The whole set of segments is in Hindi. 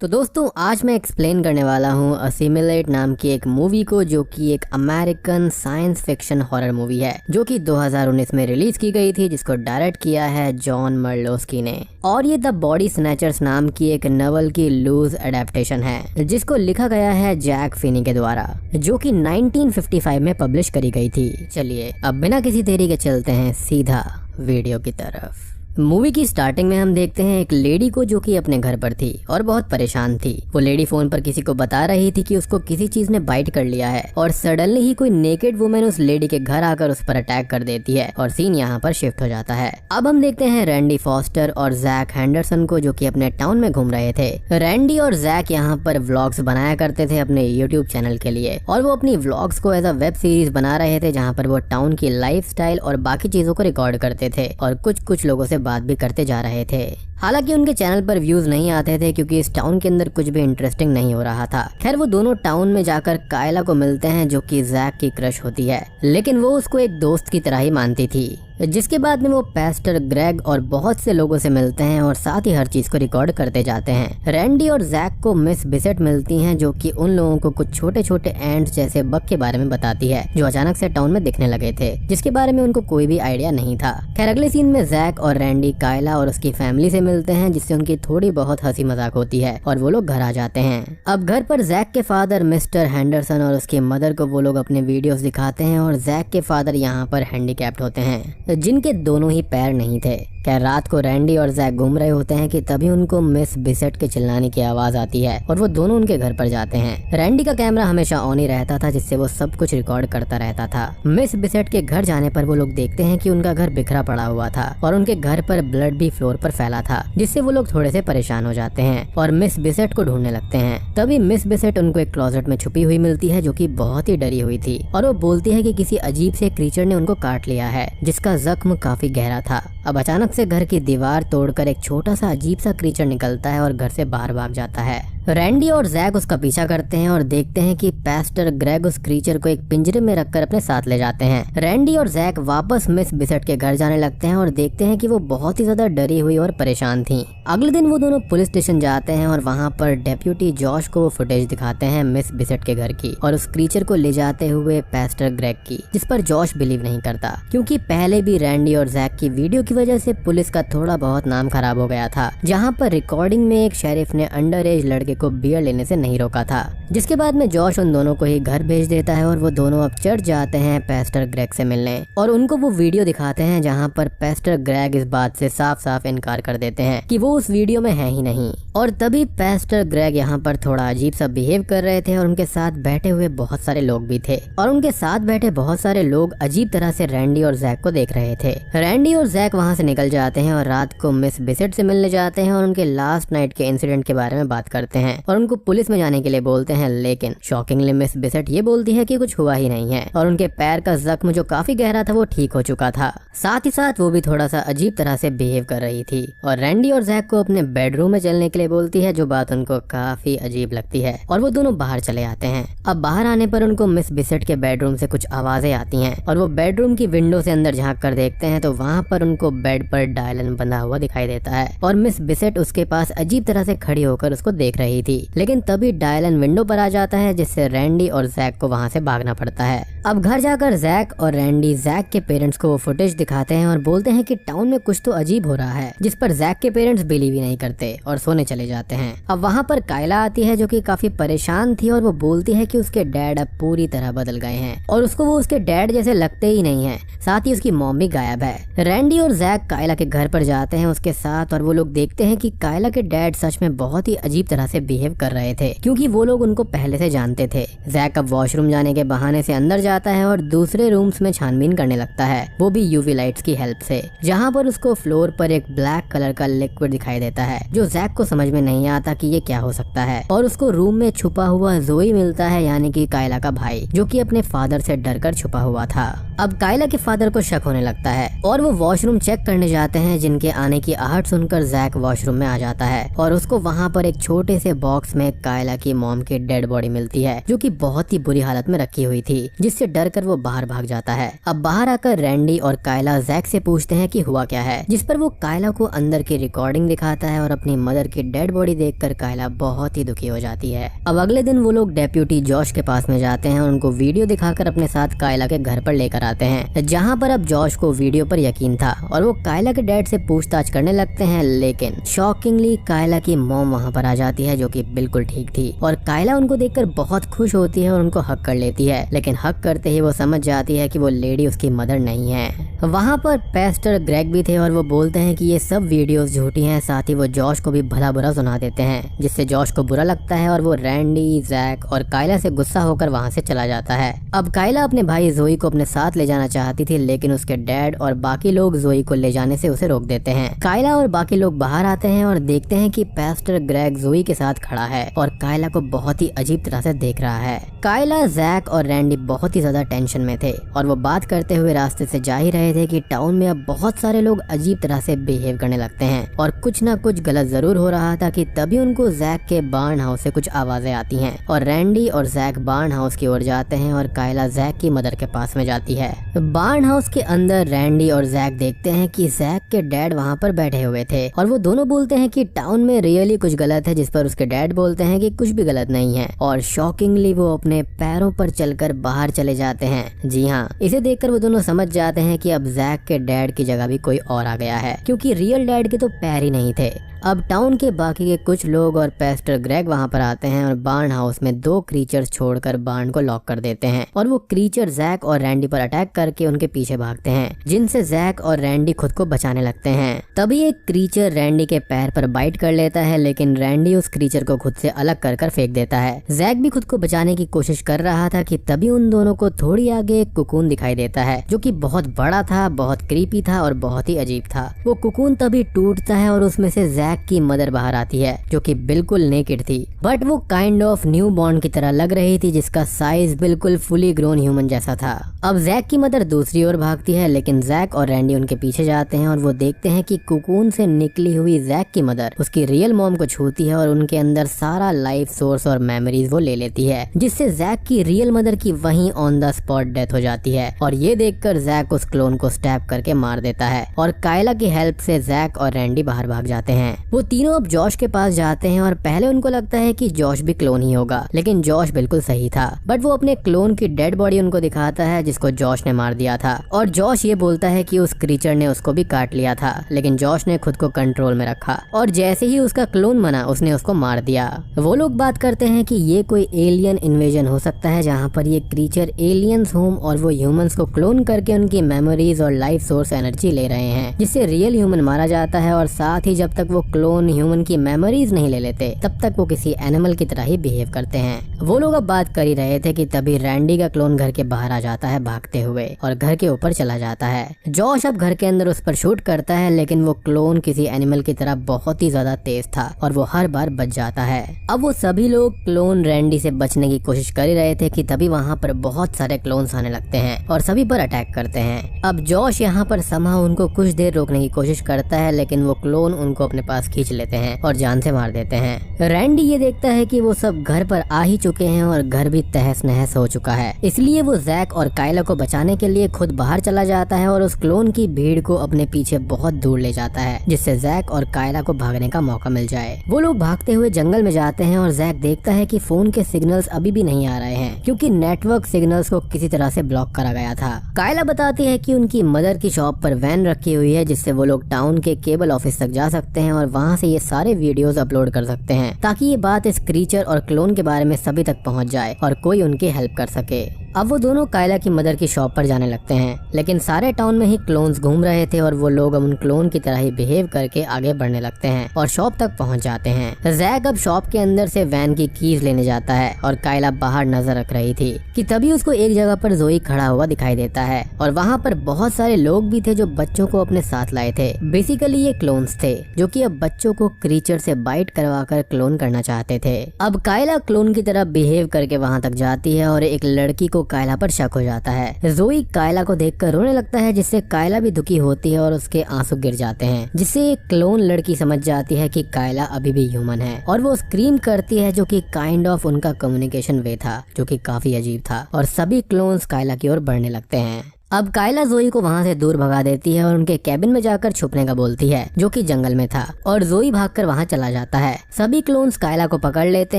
तो दोस्तों आज मैं एक्सप्लेन करने वाला हूँ असिमिलेट नाम की एक मूवी को, जो कि एक American science fiction horror movie है जो कि 2019 में रिलीज की गई थी, जिसको डायरेक्ट किया है जॉन मर्लोस्की ने। और ये द बॉडी स्नैचर्स नाम की एक नॉवेल की लूज एडेप्टेशन है जिसको लिखा गया है जैक फिनी के द्वारा, जो कि 1955 में पब्लिश करी गई थी। चलिए अब बिना किसी देरी के चलते हैं सीधा वीडियो की तरफ। मूवी की स्टार्टिंग में हम देखते हैं एक लेडी को जो कि अपने घर पर थी और बहुत परेशान थी। वो लेडी फोन पर किसी को बता रही थी कि उसको किसी चीज ने बाइट कर लिया है और सडनली ही कोई नेकेड वुमेन उस लेडी के घर आकर उस पर अटैक कर देती है और सीन यहाँ पर शिफ्ट हो जाता है। अब हम देखते हैं रैंडी फॉस्टर और जैक हैंडरसन को, जो कि अपने टाउन में घूम रहे थे। रैंडी और जैक यहाँ पर व्लॉग्स बनाया करते थे अपने यूट्यूब चैनल के लिए, और वो अपनी व्लॉग्स को एज अ वेब सीरीज बना रहे थे जहाँ पर वो टाउन की लाइफस्टाइल और बाकी चीजों को रिकॉर्ड करते थे और कुछ लोगों से बात भी करते जा रहे थे। हालांकि उनके चैनल पर व्यूज नहीं आते थे क्योंकि इस टाउन के अंदर कुछ भी इंटरेस्टिंग नहीं हो रहा था। खैर वो दोनों टाउन में जाकर कायला को मिलते हैं जो कि जैक की क्रश होती है, लेकिन वो उसको एक दोस्त की तरह ही मानती थी। जिसके बाद में वो पास्टर ग्रेग और बहुत से लोगों से मिलते हैं और साथ ही हर चीज को रिकॉर्ड करते जाते हैं। रैंडी और जैक को मिस बिसेट मिलती हैं जो कि उन लोगों को कुछ छोटे छोटे एंड्स जैसे बग के बारे में बताती है जो अचानक से टाउन में दिखने लगे थे, जिसके बारे में उनको कोई भी आइडिया नहीं था। खैर अगले सीन में जैक और रैंडी कायला और उसकी फैमिली से मिलते हैं, जिससे उनकी थोड़ी बहुत हंसी मजाक होती है और वो लोग घर आ जाते हैं। अब घर पर जैक के फादर मिस्टर हैंडरसन और उसकी मदर को वो लोग अपने वीडियोस दिखाते हैं और जैक के फादर यहाँ पर हैंडीकैप्ड होते हैं जिनके दोनों ही पैर नहीं थे। क्या रात को रैंडी और जैक घूम रहे होते हैं कि तभी उनको मिस बिसेट के चिल्लाने की आवाज आती है और वो दोनों उनके घर पर जाते हैं। रैंडी का कैमरा हमेशा ऑन ही रहता था जिससे वो सब कुछ रिकॉर्ड करता रहता था। मिस बिसेट के घर जाने पर वो लोग देखते हैं कि उनका घर बिखरा पड़ा हुआ था और उनके घर पर ब्लड भी फ्लोर पर फैला था, जिससे वो लोग थोड़े से परेशान हो जाते हैं और मिस बिसेट को ढूंढने लगते हैं। तभी मिस बिसेट उनको एक क्लोजेट में छुपी हुई मिलती है जो कि बहुत ही डरी हुई थी और वो बोलती है कि किसी अजीब से क्रीचर ने उनको काट लिया है जिसका जख्म काफी गहरा था। अब अचानक से घर की दीवार तोड़कर एक छोटा सा अजीब सा क्रीचर निकलता है और घर से बाहर भाग जाता है। रैंडी और जैक उसका पीछा करते हैं और देखते हैं कि पास्टर ग्रेग उस क्रीचर को एक पिंजरे में रखकर अपने साथ ले जाते हैं। रैंडी और जैक वापस मिस बिसेट के घर जाने लगते हैं और देखते हैं कि वो बहुत ही ज्यादा डरी हुई और परेशान थी। अगले दिन वो दोनों पुलिस स्टेशन जाते हैं और वहाँ पर डेप्यूटी जॉश को वो फुटेज दिखाते हैं मिस बिसेट के घर की और उस क्रीचर को ले जाते हुए पास्टर ग्रेग की, जिस पर जॉश बिलीव नहीं करता क्योंकि पहले भी रैंडी और जैक की वीडियो की वजह से पुलिस का थोड़ा बहुत नाम खराब हो गया था, जहाँ पर रिकॉर्डिंग में एक शेरिफ ने अंडर एज लड़के को बियर लेने से नहीं रोका था। जिसके बाद में जॉश उन दोनों को ही घर भेज देता है और वो दोनों अब चर्च जाते हैं पास्टर ग्रेग से मिलने और उनको वो वीडियो दिखाते हैं जहाँ पर पास्टर ग्रेग इस बात से साफ साफ इनकार कर देते हैं कि वो उस वीडियो में है ही नहीं। और तभी पास्टर ग्रेग यहाँ पर थोड़ा अजीब सा बिहेव कर रहे थे और उनके साथ बैठे हुए बहुत सारे लोग भी थे और उनके साथ बैठे बहुत सारे लोग अजीब तरह से रैंडी और जैक को देख रहे थे। रैंडी और जैक वहाँ से निकल जाते हैं और रात को मिस बिसेट से मिलने जाते हैं और उनके लास्ट नाइट के इंसिडेंट के बारे में बात करते हैं और उनको पुलिस में जाने के लिए बोलते हैं, लेकिन शॉकिंगली मिस बिसेट ये बोलती है कि कुछ हुआ ही नहीं है और उनके पैर का जख्म जो काफी गहरा था वो ठीक हो चुका था। साथ ही साथ वो भी थोड़ा सा अजीब तरह से बिहेव कर रही थी और रैंडी और जैक को अपने बेडरूम में चलने के लिए बोलती है, जो बात उनको काफी अजीब लगती है और वो दोनों बाहर चले आते हैं। अब बाहर आने पर उनको मिस बिसेट के बेडरूम से कुछ आवाजें आती हैं और वो बेडरूम की विंडो से अंदर झांक कर देखते हैं तो वहाँ पर उनको बेड पर डायलन बंधा हुआ दिखाई देता है और मिस बिसेट उसके पास अजीब तरह से खड़ी होकर उसको देख रही थी, लेकिन तभी डायलन विंडो पर आ जाता है जिससे रैंडी और जैक को वहाँ से भागना पड़ता है। अब घर जाकर जैक और रैंडी जैक के पेरेंट्स को वो फुटेज दिखाते हैं और बोलते हैं कि टाउन में कुछ तो अजीब हो रहा है, जिस पर जैक के पेरेंट्स बिलीव ही नहीं करते और सोने चले जाते हैं। अब वहाँ पर कायला आती है जो कि काफी परेशान थी और वो बोलती है कि उसके डैड अब पूरी तरह बदल गए हैं और उसको वो उसके डैड जैसे लगते ही नहीं है, साथ ही उसकी मॉम भी गायब है। रैंडी और जैक कायला के घर पर जाते हैं उसके साथ और वो लोग देखते हैं कि कायला के डैड सच में बहुत ही अजीब तरह से बिहेव कर रहे थे क्योंकि वो लोग उनको पहले से जानते थे। जैक अब वॉशरूम जाने के बहाने से अंदर जाता है और दूसरे रूम्स में छानबीन करने लगता है, वो भी यूवी लाइट्स की हेल्प से, जहाँ पर उसको फ्लोर पर एक ब्लैक कलर का लिक्विड दिखाई देता है जो जैक को समझ में नहीं आता कि ये क्या हो सकता है और उसको रूम में छुपा हुआ जोई मिलता है, यानी कि कायला का भाई, जो कि अपने फादर से डरकर छुपा हुआ था। अब कायला के फादर को शक होने लगता है और वो वॉशरूम चेक करने जाते हैं, जिनके आने की आहट सुनकर जैक वॉशरूम में आ जाता है और उसको वहाँ पर एक छोटे से बॉक्स में कायला की मॉम की डेड बॉडी मिलती है, जो कि बहुत ही बुरी हालत में रखी हुई थी, जिससे डर कर वो बाहर भाग जाता है। अब बाहर आकर रैंडी और कायला जैक से पूछते हैं कि हुआ क्या है, जिस पर वो कायला को अंदर की रिकॉर्डिंग दिखाता है और अपनी मदर की डेड बॉडी देखकर कायला बहुत ही दुखी हो जाती है। अब अगले दिन वो लोग डेप्यूटी जॉश के पास में जाते हैं और उनको वीडियो दिखाकर अपने साथ कायला के घर पर लेकर आते हैं, जहाँ पर अब जॉश को वीडियो पर यकीन था और वो कायला के डैड से पूछताछ करने लगते हैं। लेकिन शॉकिंगली कायला की मॉम वहाँ पर आ जाती है, जो कि बिल्कुल ठीक थी, और कायला उनको देखकर बहुत खुश होती है और उनको हक कर लेती है। लेकिन हक करते ही वो समझ जाती है कि वो लेडी उसकी मदर नहीं है। वहाँ पर पेस्टर ग्रेग भी थे और वो बोलते हैं कि ये सब वीडियोस झूठी हैं। साथ ही वो जॉश को भी भला बुरा सुना देते हैं, जिससे जॉश को बुरा लगता है और वो रैंडी, जैक और कायला से गुस्सा होकर वहाँ से चला जाता है। अब कायला अपने भाई जोई को अपने साथ ले जाना चाहती थी, लेकिन उसके डैड और बाकी लोग जोई को ले जाने से उसे रोक देते हैं। कायला और बाकी लोग बाहर आते हैं और देखते हैं कि पेस्टर ग्रेग जोई के साथ खड़ा है और कायला को बहुत ही अजीब तरह से देख रहा है। कायला, जैक और रैंडी बहुत ही ज्यादा टेंशन में थे और वो बात करते हुए रास्ते से जा ही रहे थे कि टाउन में अब बहुत सारे लोग अजीब तरह से बिहेव करने लगते हैं और कुछ ना कुछ गलत जरूर हो रहा था कि तभी उनको जैक के बार्न हाउस से कुछ आवाजें आती हैं और रैंडी और जैक बार्न हाउस की ओर जाते हैं और कायला जैक की मदर के पास में जाती है। बार्न हाउस के अंदर रैंडी और जैक देखते हैं कि जैक के डैड वहाँ पर बैठे हुए थे और वो दोनों बोलते हैं कि टाउन में रियली कुछ गलत है, जिस पर उसके डैड बोलते हैं कि कुछ भी गलत नहीं है और शॉकिंगली वो अपने पैरों पर चलकर बाहर चले जाते हैं। जी हाँ, इसे देखकर वो दोनों समझ जाते हैं कि अब जैक के डैड की जगह भी कोई और आ गया है, क्योंकि रियल डैड के तो पैर ही नहीं थे। अब टाउन के बाकी के कुछ लोग और पेस्टर ग्रेग वहाँ पर आते हैं और बार्न हाउस में 2 क्रीचर्स छोड़कर बार्न को लॉक कर देते हैं और वो क्रीचर जैक और रैंडी पर अटैक करके उनके पीछे भागते हैं, जिनसे जैक और रैंडी खुद को बचाने लगते हैं। तभी एक क्रीचर रैंडी के पैर पर बाइट कर लेता है, लेकिन रैंडी उस क्रीचर को खुद से अलग कर फेंक देता है। जैक भी खुद को बचाने की कोशिश कर रहा था कि तभी उन दोनों को थोड़ी आगे एक कुकून दिखाई देता है, जो कि बहुत बड़ा था, बहुत क्रीपी था और बहुत ही अजीब था। वो कुकून तभी टूटता है और उसमें से जैक की मदर बाहर आती है, जो कि बिल्कुल नेकेड थी, बट वो काइंड ऑफ न्यू बॉर्न की तरह लग रही थी, जिसका साइज बिल्कुल फुली ग्रोन ह्यूमन जैसा था। अब जैक की मदर दूसरी ओर भागती है, लेकिन जैक और रैंडी उनके पीछे जाते हैं और वो देखते हैं कि कुकून से निकली हुई जैक की मदर उसकी रियल मॉम को छूती है और उनके अंदर सारा लाइफ सोर्स और मेमोरीज वो ले लेती है, जिससे जैक की रियल मदर की वहीं ऑन द स्पॉट डेथ हो जाती है। और ये देखकर जैक उस क्लोन को स्टैब करके मार देता है और कायला की हेल्प से जैक और रैंडी बाहर भाग जाते हैं। वो तीनों अब जॉश के पास जाते हैं और पहले उनको लगता है कि जॉश भी क्लोन ही होगा, लेकिन जॉश बिल्कुल सही था। बट वो अपने क्लोन की डेड बॉडी उनको दिखाता है, जिसको जॉश ने मार दिया था, और जॉश ये बोलता है कि उस क्रीचर ने उसको भी काट लिया था, लेकिन जॉश ने खुद को कंट्रोल में रखा और जैसे ही उसका क्लोन बना उसने उसको मार दिया। वो लोग बात करते हैं कि ये कोई एलियन इन्वेजन हो सकता है, जहाँ पर ये क्रीचर एलियंस होम और वो ह्यूमंस को क्लोन करके उनकी मेमोरीज और लाइफ सोर्स एनर्जी ले रहे हैं, जिससे रियल ह्यूमन मारा जाता है और साथ ही जब तक वो क्लोन ह्यूमन की मेमोरीज नहीं ले लेते तब तक वो किसी एनिमल की तरह ही बिहेव करते हैं। वो लोग अब बात कर ही रहे थे कि तभी रैंडी का क्लोन घर के बाहर आ जाता है भागते हुए और घर के ऊपर चला जाता है। जॉश अब घर के अंदर उस पर शूट करता है, लेकिन वो क्लोन किसी एनिमल की तरह बहुत ही ज्यादा तेज था और वो हर बार बच जाता है। अब वो सभी लोग क्लोन रैंडी से बचने की कोशिश कर ही रहे थे कि तभी वहाँ पर बहुत सारे क्लोन्स आने लगते हैं और सभी पर अटैक करते हैं। अब जॉश यहाँ पर समहाउ उनको कुछ देर रोकने की कोशिश करता है, लेकिन वो क्लोन उनको अपने पास खींच लेते हैं और जान से मार देते हैं। रैंडी ये देखता है कि वो सब घर पर आ ही चुके हैं और घर भी तहस नहस हो चुका है, इसलिए वो जैक और कायला को बचाने के लिए खुद बाहर चला जाता है और उस क्लोन की भीड़ को अपने पीछे बहुत दूर ले जाता है, जिससे जैक और कायला को भागने का मौका मिल जाए। वो लोग भागते हुए जंगल में जाते हैं और जैक देखता है कि फोन के सिग्नल्स अभी भी नहीं आ रहे हैं, क्योंकि नेटवर्क सिग्नल्स को किसी तरह से ब्लॉक करा गया था। कायला बताती है कि उनकी मदर की शॉप पर वैन रखी हुई है, जिससे वो लोग टाउन के केबल ऑफिस तक जा सकते हैं और वहाँ से ये सारे वीडियोस अपलोड कर सकते हैं, ताकि ये बात इस क्रीचर और क्लोन के बारे में सभी तक पहुँच जाए और कोई उनकी हेल्प कर सके। अब वो दोनों कायला की मदर की शॉप पर जाने लगते हैं, लेकिन सारे टाउन में ही क्लोन्स घूम रहे थे और वो लोग अब उन क्लोन की तरह ही बिहेव करके आगे बढ़ने लगते हैं और शॉप तक पहुंच जाते हैं। जैक अब शॉप के अंदर से वैन की कीज लेने जाता है और कायला बाहर नजर रख रही थी कि तभी उसको एक जगह पर जोई खड़ा हुआ दिखाई देता है और वहाँ पर बहुत सारे लोग भी थे जो बच्चों को अपने साथ लाए थे। बेसिकली ये क्लोन्स थे जो कि अब बच्चों को क्रीचर से बाइट करवाकर क्लोन करना चाहते थे। अब कायला क्लोन की तरह बिहेव करके वहाँ तक जाती है और एक लड़की को कायला पर शक हो जाता है। जोई कायला को देखकर रोने लगता है, जिससे कायला भी दुखी होती है और उसके आंसू गिर जाते हैं, जिससे एक क्लोन लड़की समझ जाती है कि कायला अभी भी ह्यूमन है और वो स्क्रीम करती है, जो कि काइंड ऑफ उनका कम्युनिकेशन वे था, जो कि काफी अजीब था। और सभी क्लोन्स कायला की ओर बढ़ने लगते हैं। अब कायला जोई को वहाँ से दूर भगा देती है और उनके कैबिन में जाकर छुपने का बोलती है, जो कि जंगल में था, और जोई भागकर वहाँ चला जाता है। सभी क्लोन्स कायला को पकड़ लेते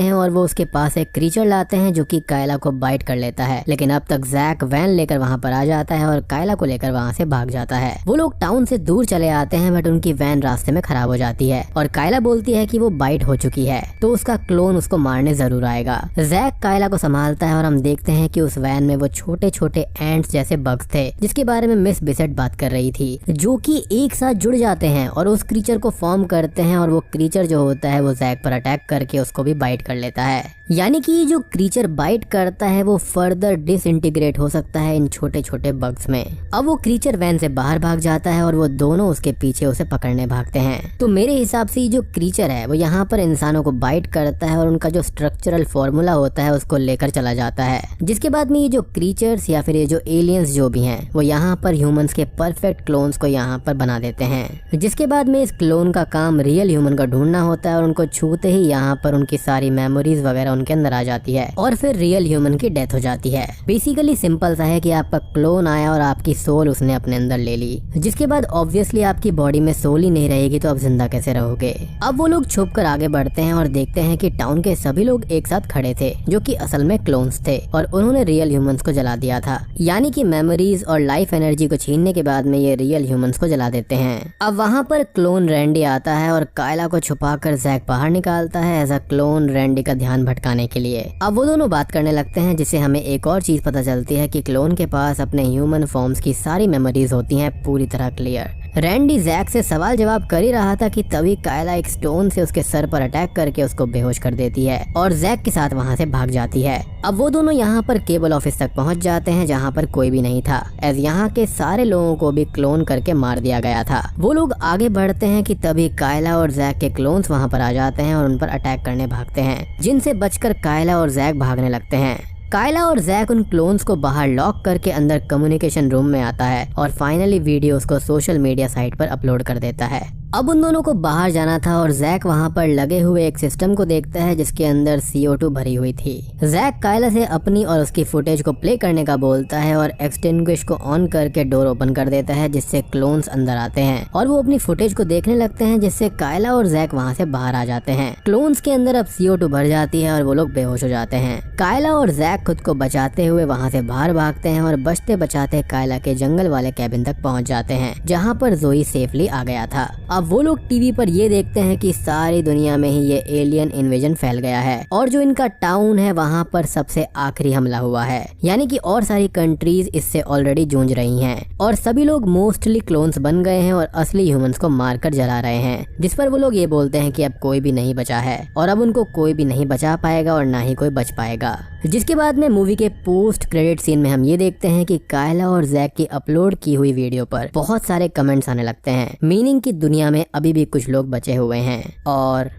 हैं और वो उसके पास एक क्रीचर लाते हैं, जो कि कायला को बाइट कर लेता है। लेकिन अब तक जैक वैन लेकर वहाँ पर आ जाता है और कायला को लेकर वहाँ से भाग जाता है। वो लोग टाउन से दूर चले आते हैं, बट उनकी वैन रास्ते में खराब हो जाती है और कायला बोलती है कि वो बाइट हो चुकी है, तो उसका क्लोन उसको मारने जरूर आएगा। जैक कायला को संभालता है और हम देखते हैं कि उस वैन में वो छोटे छोटे एंट्स जैसे बग्स थे, जिसके बारे में मिस बिसेट बात कर रही थी, जो कि एक साथ जुड़ जाते हैं और उस क्रीचर को फॉर्म करते हैं। और वो क्रीचर जो होता है वो जैक पर अटैक करके उसको भी बाइट कर लेता है। यानी कि जो क्रीचर बाइट करता है वो फर्दर डिसइंटीग्रेट हो सकता है इन छोटे छोटे बग्स में। अब वो क्रीचर वैन से बाहर भाग जाता है और वो दोनों उसके पीछे उसे पकड़ने भागते हैं। तो मेरे हिसाब से जो क्रीचर है वो यहाँ पर इंसानों को बाइट करता है और उनका जो स्ट्रक्चरल फॉर्मूला होता है उसको लेकर चला जाता है, जिसके बाद में ये जो क्रीचर्स या फिर ये जो एलियंस जो भी हैं वो यहाँ पर ह्यूमंस के परफेक्ट क्लोन्स को यहाँ पर बना देते हैं। जिसके बाद में इस क्लोन का काम रियल ह्यूमन का ढूंढना होता है और उनको छूते ही यहाँ पर उनकी सारी मेमोरीज वगैरह उनके अंदर आ जाती है और फिर रियल ह्यूमन की डेथ हो जाती है। बेसिकली सिंपल सा है कि आपका क्लोन आया और आपकी सोल उसने अपने अंदर ले ली, जिसके बाद ऑब्वियसली आपकी बॉडी में सोल ही नहीं रहेगी, तो आप जिंदा कैसे रहोगे। अब वो लोग छुप कर आगे बढ़ते हैं और देखते हैं कि टाउन के सभी लोग एक साथ खड़े थे, जो कि असल में क्लोन्स थे और उन्होंने रियल ह्यूमंस को जला दिया था। यानी कि मेमोरीज और लाइफ एनर्जी को छीनने के बाद में ये रियल ह्यूमंस को जला देते हैं। अब वहाँ पर क्लोन रैंडी आता है और कायला को छुपाकर जैक बाहर निकालता है एज अ क्लोन रैंडी का ध्यान भटकाने के लिए। अब वो दोनों बात करने लगते हैं, जिससे हमें एक और चीज पता चलती है कि क्लोन के पास अपने ह्यूमन फॉर्म्स की सारी मेमोरीज होती हैं पूरी तरह क्लियर। रैंडी जैक से सवाल जवाब कर ही रहा था कि तभी कायला एक स्टोन से उसके सर पर अटैक करके उसको बेहोश कर देती है और जैक के साथ वहाँ से भाग जाती है। अब वो दोनों यहाँ पर केबल ऑफिस तक पहुँच जाते हैं, जहाँ पर कोई भी नहीं था, एज यहाँ के सारे लोगों को भी क्लोन करके मार दिया गया था। वो लोग आगे बढ़ते हैं कि तभी कायला और जैक के क्लोन्स वहाँ पर आ जाते हैं और उन पर अटैक करने भागते हैं, जिनसे बचकर कायला और जैक भागने लगते हैं। कायला और जैक उन क्लोन्स को बाहर लॉक करके अंदर कम्युनिकेशन रूम में आता है और फाइनली वीडियोस को सोशल मीडिया साइट पर अपलोड कर देता है। अब उन दोनों को बाहर जाना था और जैक वहाँ पर लगे हुए एक सिस्टम को देखता है जिसके अंदर CO2 भरी हुई थी। जैक कायला से अपनी और उसकी फुटेज को प्ले करने का बोलता है और एक्सटिंग्विश को ऑन करके डोर ओपन कर देता है, जिससे क्लोन्स अंदर आते हैं और वो अपनी फुटेज को देखने लगते हैं, जिससे कायला और जैक वहाँ से बाहर आ जाते हैं। क्लोन्स के अंदर अब CO2 भर जाती है और वो लोग बेहोश हो जाते हैं। कायला और जैक खुद को बचाते हुए वहाँ से बाहर भागते हैं और बचते बचाते कायला के जंगल वाले कैबिन तक पहुँच जाते हैं, जहाँ पर जोई सेफली आ गया था। अब वो लोग टीवी पर ये देखते हैं कि सारी दुनिया में ही ये एलियन इन्वेजन फैल गया है और जो इनका टाउन है वहाँ पर सबसे आखिरी हमला हुआ है। यानी कि और सारी कंट्रीज इससे ऑलरेडी जूझ रही हैं और सभी लोग मोस्टली क्लोन्स बन गए हैं और असली ह्यूमंस को मारकर जला रहे हैं, जिस पर वो लोग ये बोलते हैं कि अब कोई भी नहीं बचा है और अब उनको कोई भी नहीं बचा पाएगा और ना ही कोई बच पाएगा। जिसके बाद में मूवी के पोस्ट क्रेडिट सीन में हम ये देखते हैं कि कायला और जैक की अपलोड की हुई वीडियो पर बहुत सारे कमेंट्स आने लगते हैं, मीनिंग कि दुनिया में अभी भी कुछ लोग बचे हुए हैं। और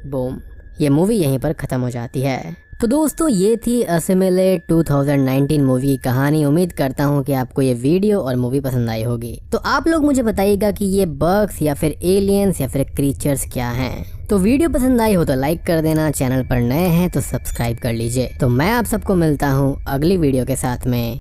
बूम, ये मूवी यहीं पर खत्म हो जाती है। तो दोस्तों ये थी असिमिलेट 2019 मूवी की कहानी। उम्मीद करता हूँ कि आपको ये वीडियो और मूवी पसंद आई होगी। तो आप लोग मुझे बताइएगा कि ये बग्स या फिर एलियंस या फिर क्रीचर्स क्या हैं। तो वीडियो पसंद आई हो तो लाइक कर देना, चैनल पर नए हैं तो सब्सक्राइब कर लीजिए। तो मैं आप सबको मिलता हूँ अगली वीडियो के साथ में।